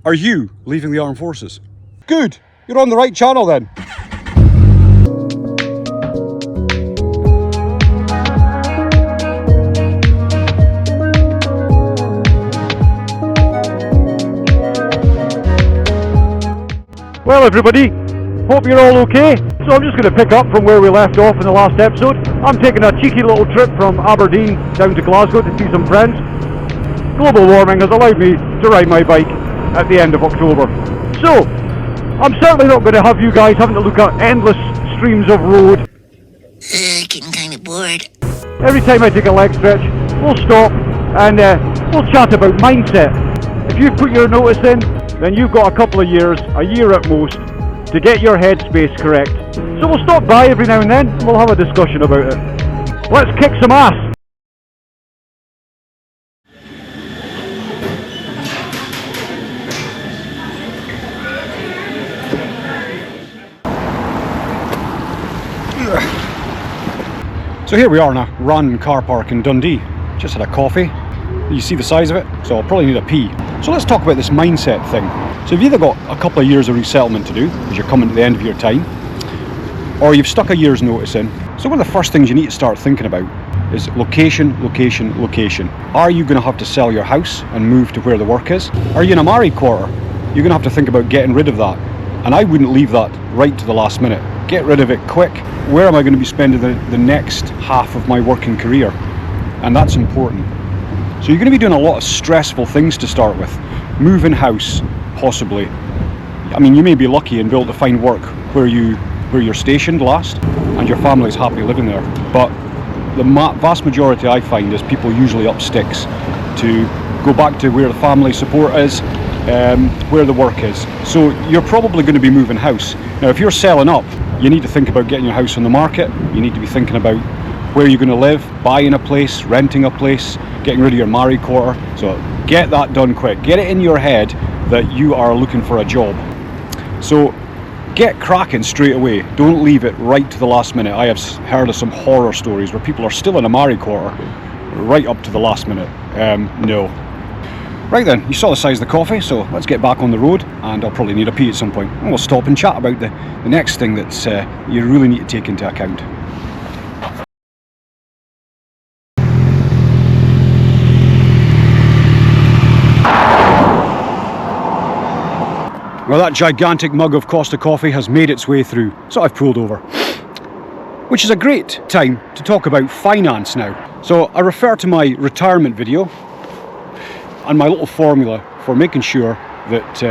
Are you leaving the armed forces? Good, you're on the right channel then. Well everybody, hope you're all okay. So I'm just going to pick up from where we left off in the last episode. I'm taking a cheeky little trip from Aberdeen down to Glasgow to see some friends. Global warming has allowed me to ride my bike at the end of October. So, I'm certainly not going to have you guys having to look at endless streams of road. Getting kind of bored. Every time I take a leg stretch, we'll stop and we'll chat about mindset. If you've put your notice in, then you've got a couple of years, a year at most, to get your headspace correct. So we'll stop by every now and then and we'll have a discussion about it. Let's kick some ass! So here we are in a random car park in Dundee. Just had a coffee. You see the size of it, so I'll probably need a pee. So let's talk about this mindset thing. So you've either got a couple of years of resettlement to do, because you're coming to the end of your time, or you've stuck a year's notice in. So one of the first things you need to start thinking about is location, location, location. Are you going to have to sell your house and move to where the work is? Are you in a married quarter? You're going to have to think about getting rid of that. And I wouldn't leave that right to the last minute. Get rid of it quick. Where am I going to be spending the next half of my working career? And that's important. So you're going to be doing a lot of stressful things to start with. Moving house, possibly. I mean, you may be lucky and be able to find work where you're stationed last, and your family's happy living there. But the vast majority I find is people usually up sticks to go back to where the family support is, where the work is. So you're probably going to be moving house. Now, if you're selling up, you need to think about getting your house on the market. You need to be thinking about where you're going to live, buying a place, renting a place, getting rid of your married quarter. So get that done quick. Get it in your head that you are looking for a job. So get cracking straight away. Don't leave it right to the last minute. I have heard of some horror stories where people are still in a married quarter right up to the last minute. No. Right then, you saw the size of the coffee, so let's get back on the road, and I'll probably need a pee at some point. And we'll stop and chat about the next thing that you really need to take into account. Well, that gigantic mug of Costa coffee has made its way through, so I've pulled over. Which is a great time to talk about finance now. So I refer to my retirement video and my little formula for making sure that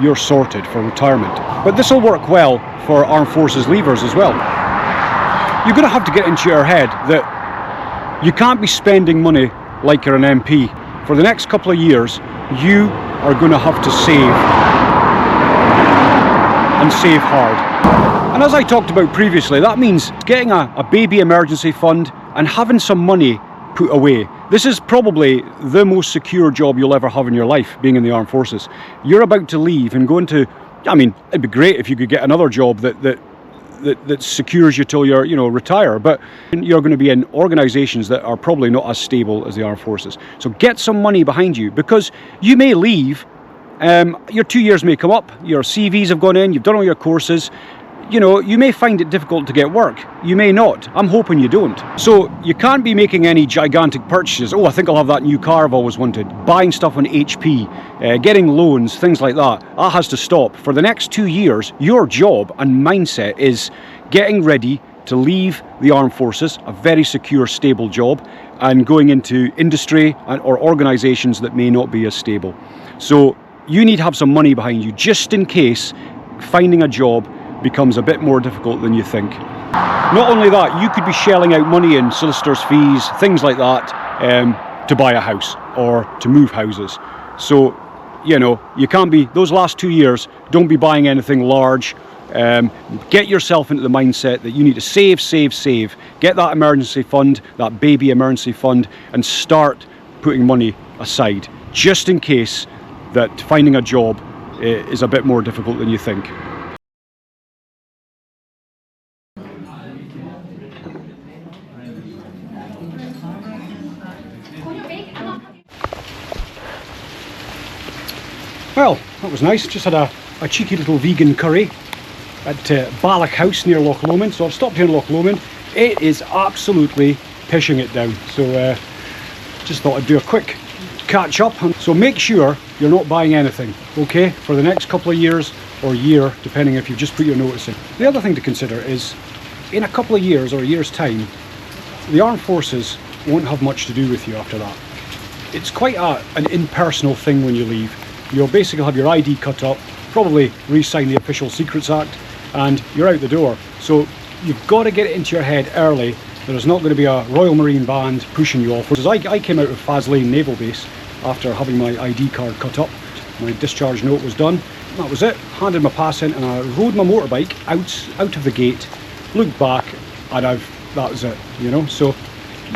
you're sorted for retirement. But this will work well for armed forces leavers as well. You're going to have to get into your head that you can't be spending money like you're an MP. For the next couple of years, you are going to have to save, and save hard. And as I talked about previously, that means getting a baby emergency fund and having some money put away. This is probably the most secure job you'll ever have in your life, being in the armed forces. You're about to leave and go into, I mean, it'd be great if you could get another job that secures you till you're, retire, but you're going to be in organizations that are probably not as stable as the armed forces. So get some money behind you, because you may leave, your 2 years may come up, your CVs have gone in, you've done all your courses. You may find it difficult to get work. You may not. I'm hoping you don't. So you can't be making any gigantic purchases. Oh, I think I'll have that new car I've always wanted. Buying stuff on HP, getting loans, things like that. That has to stop. For the next 2 years, your job and mindset is getting ready to leave the armed forces, a very secure, stable job, and going into industry or organizations that may not be as stable. So you need to have some money behind you, just in case finding a job becomes a bit more difficult than you think. Not only that, you could be shelling out money in solicitors' fees, things like that, to buy a house or to move houses. So, you can't be, those last 2 years, don't be buying anything large. Get yourself into the mindset that you need to save, save, save. Get that emergency fund, that baby emergency fund, and start putting money aside, just in case that finding a job is a bit more difficult than you think. Well, that was nice. Just had a cheeky little vegan curry at Balloch House near Loch Lomond. So I've stopped here in Loch Lomond. It is absolutely pissing it down. So just thought I'd do a quick catch up. So make sure you're not buying anything, okay, for the next couple of years or year, depending if you've just put your notice in. The other thing to consider is, in a couple of years or a year's time, the armed forces won't have much to do with you after that. It's quite an impersonal thing when you leave. You'll basically have your ID cut up, probably re-sign the Official Secrets Act, and you're out the door. So you've got to get it into your head early. There's not going to be a Royal Marine band pushing you off. Because I came out of Faslane Naval Base after having my ID card cut up. My discharge note was done. That was it. Handed my pass in and I rode my motorbike out of the gate, looked back, and that was it, you know. So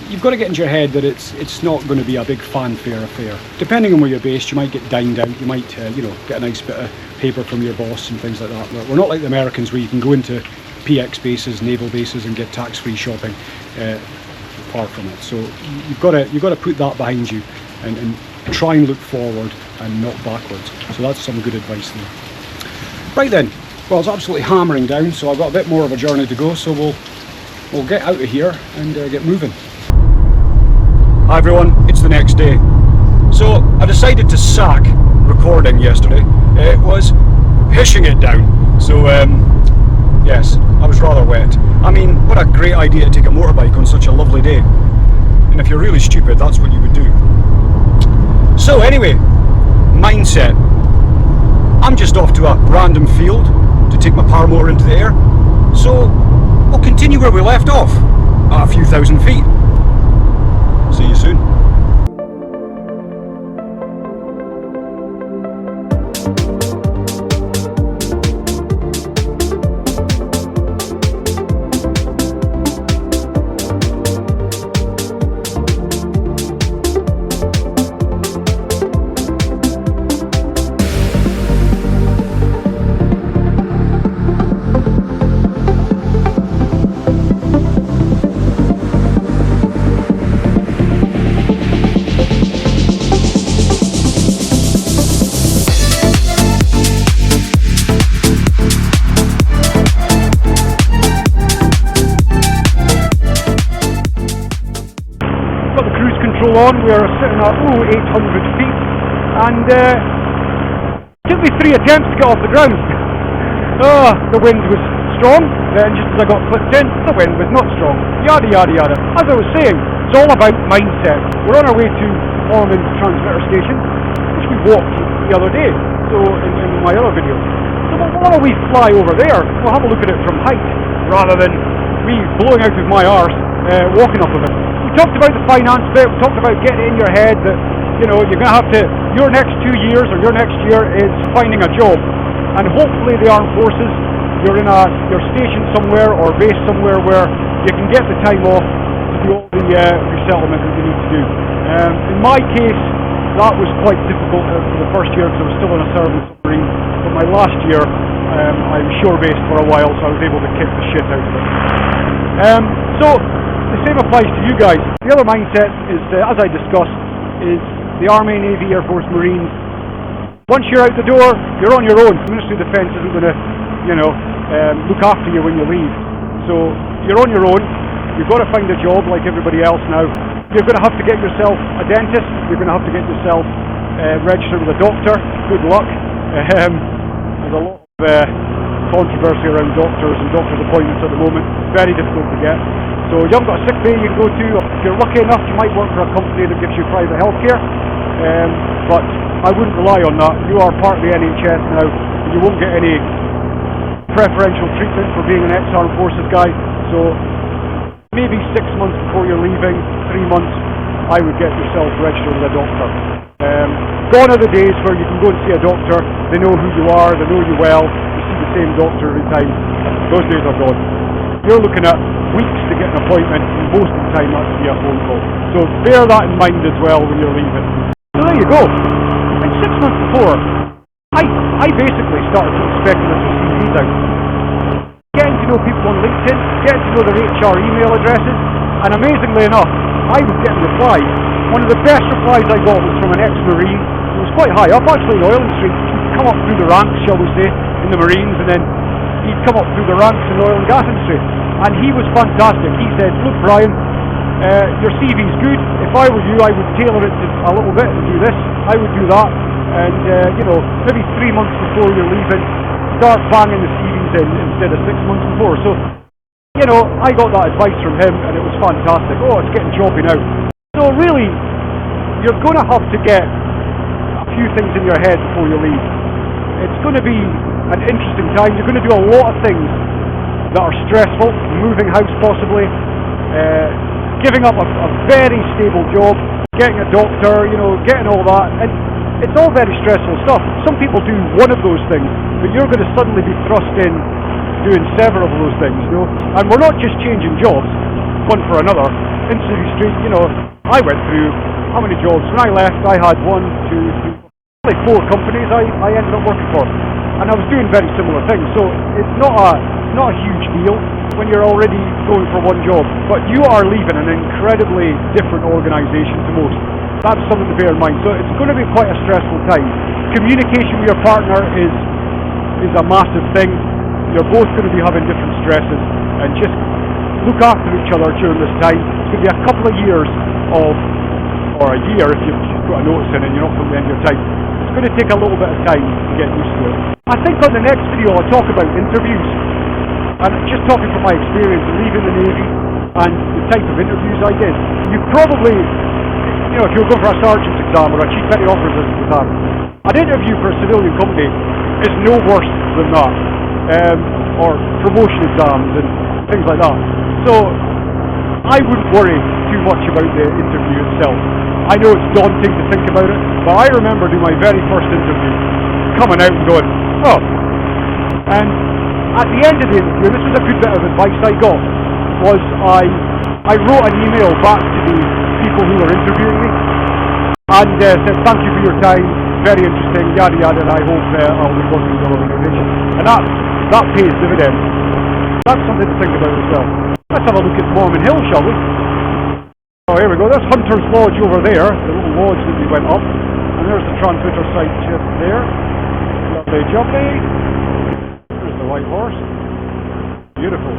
you've got to get into your head that it's not going to be a big fanfare affair. Depending on where you're based, you might get dined out. You might get a nice bit of paper from your boss and things like that. But we're not like the Americans where you can go into PX bases, naval bases, and get tax-free shopping. Apart from it, so you've got to put that behind you and try and look forward and not backwards. So that's some good advice there. Right then, well, it's absolutely hammering down, so I've got a bit more of a journey to go. So we'll get out of here and get moving. Hi everyone, it's the next day. So I decided to sack recording yesterday. It was pissing it down. So yes, I was rather wet. I mean, what a great idea to take a motorbike on such a lovely day. And if you're really stupid, that's what you would do. So anyway, mindset. I'm just off to a random field to take my paramotor into the air. So we'll continue where we left off, at a few thousand feet. See you soon. On. We are sitting at 800 feet, and it took me 3 attempts to get off the ground. The wind was strong, then just as I got flipped in, the wind was not strong. Yada yada yada. As I was saying, it's all about mindset. We're on our way to Ormond Transmitter Station, which we walked the other day, so in my other video. So why don't we fly over there? We'll have a look at it from height, rather than me blowing out of my arse walking up of it. We talked about the finance bit, we talked about getting it in your head that, you know, you're going to have to, your next 2 years or your next year is finding a job. And hopefully the armed forces, you're stationed somewhere or based somewhere where you can get the time off to do all the resettlement that you need to do. In my case, that was quite difficult for the first year because I was still on a serving submarine. But my last year, I was shore based for a while, so I was able to kick the shit out of it. So the same applies to you guys. The other mindset is, as I discussed, is the Army, Navy, Air Force, Marines. Once you're out the door, you're on your own. The Ministry of Defence isn't going to, look after you when you leave. So you're on your own. You've got to find a job like everybody else now. You're going to have to get yourself a dentist. You're going to have to get yourself registered with a doctor. Good luck. There's a lot of controversy around doctors and doctor's appointments at the moment. Very difficult to get. So you haven't got a sick bay you can go to. If you're lucky enough, you might work for a company that gives you private healthcare. But I wouldn't rely on that. You are part of the NHS now. You won't get any preferential treatment for being an ex-armed forces guy. So maybe 6 months before you're leaving, 3 months, I would get yourself registered with a doctor. Gone are the days where you can go and see a doctor, they know who you are, they know you well, you see the same doctor every time. Those days are gone. You're looking at weeks to get an appointment, and most of the time that's via phone call. So bear that in mind as well when you're leaving. So there you go. Like 6 months before, I basically started putting speculative CVs out. Getting to know people on LinkedIn, getting to know their HR email addresses, and amazingly enough, I was getting replies. One of the best replies I got was from an ex-Marine who was quite high up actually in oil industry. He'd come up through the ranks, shall we say, in the Marines, and then he'd come up through the ranks in the oil and gas industry. And he was fantastic. He said, look Brian, your CV's good. If I were you, I would tailor it to a little bit and do this. I would do that. And, maybe 3 months before you're leaving, start banging the CVs in instead of 6 months before. So, I got that advice from him and it was fantastic. Oh, it's getting choppy now. So really, you're going to have to get a few things in your head before you leave. It's going to be an interesting time. You're going to do a lot of things that are stressful, moving house possibly, giving up a very stable job, getting a doctor, getting all that. And it's all very stressful stuff. Some people do one of those things, but you're going to suddenly be thrust in doing several of those things, And we're not just changing jobs, one for another. In City Street, I went through how many jobs? When I left, I had 1, 2, 3, 4 companies I ended up working for, and I was doing very similar things. So it's not a huge deal when you're already going for one job, but you are leaving an incredibly different organisation to most. That's something to bear in mind. So it's going to be quite a stressful time. Communication with your partner is a massive thing. You're both going to be having different stresses, and just look after each other during this time. It's going to be a couple of years or a year if you've got a notice in and you're not from the end of your time. It's going to take a little bit of time to get used to it. I think on the next video I'll talk about interviews, and just talking from my experience of leaving the Navy and the type of interviews I did. You probably, if you're going for a sergeant's exam or a chief petty officer's exam, an interview for a civilian company is no worse than that. Or promotion exams and things like that. So I wouldn't worry too much about the interview itself. I know it's daunting to think about it, but I remember doing my very first interview, coming out and going, oh. And at the end of the interview, this was a good bit of advice I got, was I wrote an email back to the people who were interviewing me and said, thank you for your time, very interesting, yada yada, and I hope I'll be working with your organisation. And that pays dividends. That's something to think about as well. Let's have a look at Mormon Hill, shall we? Oh, here we go. There's Hunter's Lodge over there, the little lodge that we went up. And there's the transmitter site just there. Lovely jubbly. There's the white horse. Beautiful.